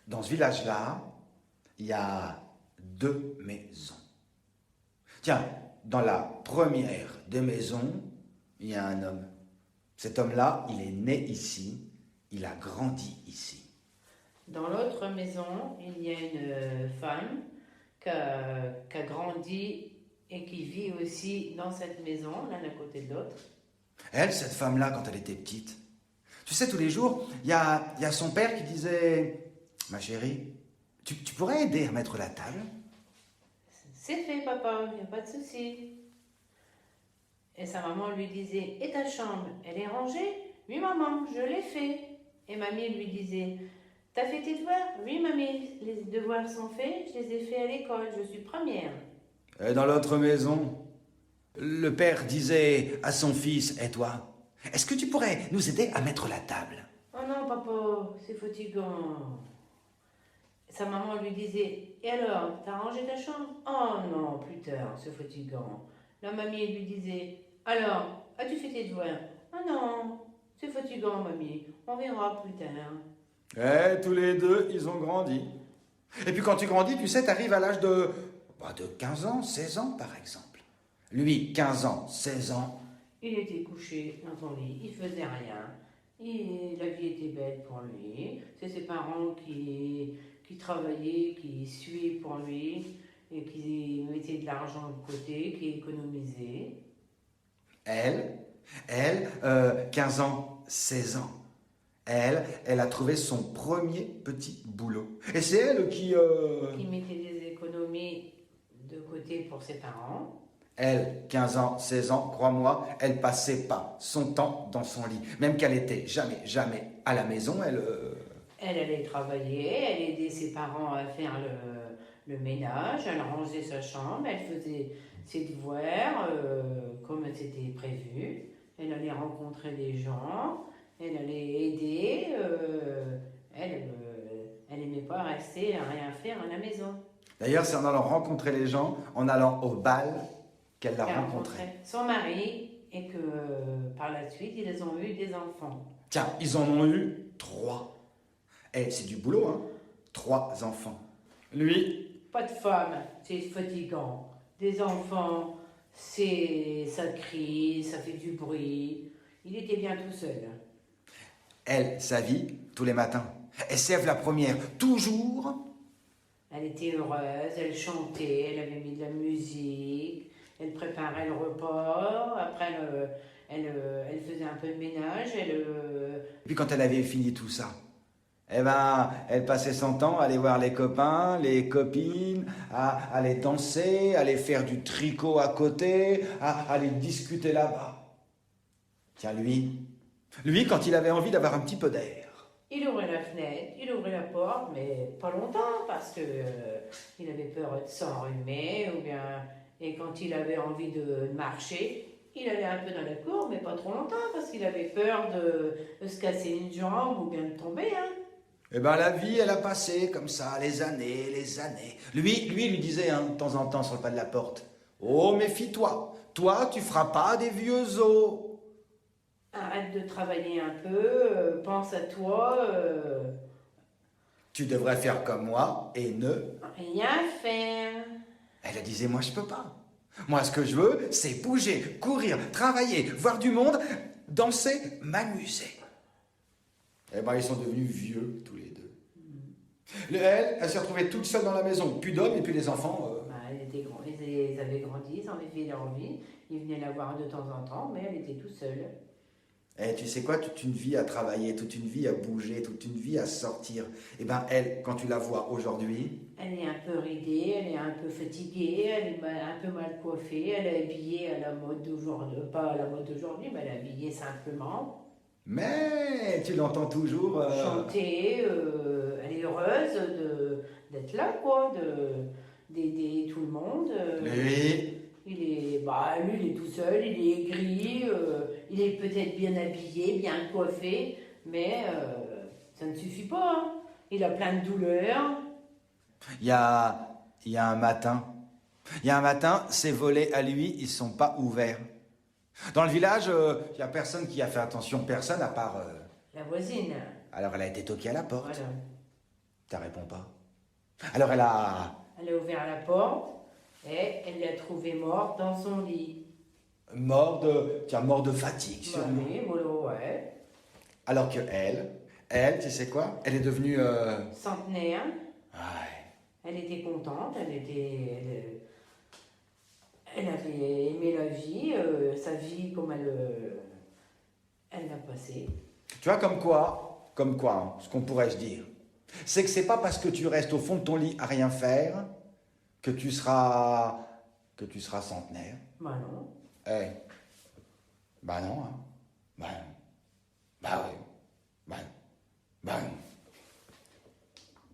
Dans ce village-là, il y a deux maisons. Tiens, dans la première des maisons, il y a un homme. Cet homme-là, il est né ici, il a grandi ici. Dans l'autre maison, il y a une femme qui a grandi et qui vit aussi dans cette maison, l'un à côté de l'autre. Elle, cette femme-là, quand elle était petite, tu sais, tous les jours, il y a son père qui disait, ma chérie, tu pourrais aider à mettre la table? C'est fait, papa, il n'y a pas de souci. Et sa maman lui disait, et ta chambre, elle est rangée? Oui, maman, je l'ai fait. Et mamie lui disait, t'as fait tes devoirs? Oui, mamie, les devoirs sont faits, je les ai faits à l'école, je suis première. Et dans l'autre maison, le père disait à son fils, et toi, est-ce que tu pourrais nous aider à mettre la table? Oh non, papa, c'est fatigant. Sa maman lui disait, et alors, t'as rangé ta chambre? Oh non, plus tard, c'est fatigant. La mamie lui disait, alors, as-tu fait tes devoirs? Ah non, c'est fatigant, mamie, on verra plus tard. Tous les deux, ils ont grandi. Et puis quand tu grandis, tu sais, tu arrives à l'âge de 15 ans, 16 ans par exemple. Lui, 15 ans, 16 ans. Il était couché dans son lit, il faisait rien. Et la vie était belle pour lui. C'est ses parents qui travaillaient, qui suaient pour lui et qui mettaient de l'argent de côté, qui économisaient. Elle, 15 ans, 16 ans. Elle a trouvé son premier petit boulot. Et c'est elle qui... Qui mettait des économies de côté pour ses parents. Elle, 15 ans, 16 ans, crois-moi, elle passait pas son temps dans son lit. Même qu'elle était jamais à la maison, Elle allait travailler, elle aidait ses parents à faire le ménage, elle rangeait sa chambre, elle faisait ses devoirs comme c'était prévu. Elle allait rencontrer des gens, elle allait aider. Elle aimait pas rester à rien faire à la maison. D'ailleurs, c'est en allant rencontrer les gens, en allant au bal, qu'elle l'a Elle rencontré. rencontrait son mari et que par la suite, ils ont eu des enfants. Tiens, ils en ont eu 3. Et c'est du boulot, hein. 3 enfants. Lui, Pas de femme, c'est fatigant. Des enfants, ça crie, ça fait du bruit. Il était bien tout seul. elle, sa vie, tous les matins. Elle se lève la première, toujours. Elle était heureuse, elle chantait, elle avait mis de la musique, elle préparait le repas, après elle faisait un peu de ménage, Et puis quand elle avait fini tout ça, eh ben, elle passait son temps à aller voir les copains, les copines, à aller danser, à aller faire du tricot à côté, à aller discuter là-bas. Tiens, lui, quand il avait envie d'avoir un petit peu d'air, il ouvrait la fenêtre, il ouvrait la porte, mais pas longtemps parce que il avait peur de s'enrhumer ou bien et quand il avait envie de marcher, il allait un peu dans la cour, mais pas trop longtemps parce qu'il avait peur de se casser une jambe ou bien de tomber. Hein. eh ben, la vie, elle a passé comme ça, les années, les années. Lui disait, hein, de temps en temps, sur le pas de la porte, oh, méfie-toi, toi, tu feras pas des vieux os. Arrête de travailler un peu, pense à toi, Tu devrais faire comme moi et ne... rien faire. Elle disait, moi, je peux pas. Moi, ce que je veux, c'est bouger, courir, travailler, voir du monde, danser, m'amuser. Eh ben, ils sont devenus vieux, tous les deux. Elle s'est retrouvée toute seule dans la maison. Plus d'hommes et puis les enfants. Bah, ils avaient grandi, ils en avaient fait leur vie, ils venaient la voir de temps en temps, mais elle était tout seule. Eh, tu sais quoi, toute une vie à travailler, toute une vie à bouger, toute une vie à sortir. Eh ben, elle, quand tu la vois aujourd'hui, Elle est un peu ridée, elle est un peu fatiguée, elle est un peu mal coiffée, elle est habillée à la mode d'aujourd'hui, pas à la mode d'aujourd'hui, mais elle est habillée simplement. mais tu l'entends toujours. Chanter, elle est heureuse d'être là, quoi, d'aider tout le monde. Lui, Lui, il est tout seul, il est aigri, il est peut-être bien habillé, bien coiffé, mais ça ne suffit pas. Hein. Il a plein de douleurs. il y a un matin. Il y a un matin, ses volets à lui, ils sont pas ouverts. Dans le village, il y a personne qui a fait attention, personne à part... La voisine. Alors elle a été toquée à la porte. Voilà. Tu réponds pas. Alors elle a... Elle a ouvert la porte et elle l'a trouvé mort dans son lit. mort de fatigue, Bah sûrement. oui, mollo, ouais. Alors que elle, tu sais quoi? Elle est devenue... Centenaire. Ouais. Elle était contente, elle avait aimé la vie, sa vie comme elle l'a passée. Tu vois, comme quoi, hein, ce qu'on pourrait se dire, c'est que c'est pas parce que tu restes au fond de ton lit à rien faire que tu seras centenaire. Bah non. Eh, bah non, hein. Bah non. Bah oui. Bah non. Bah non.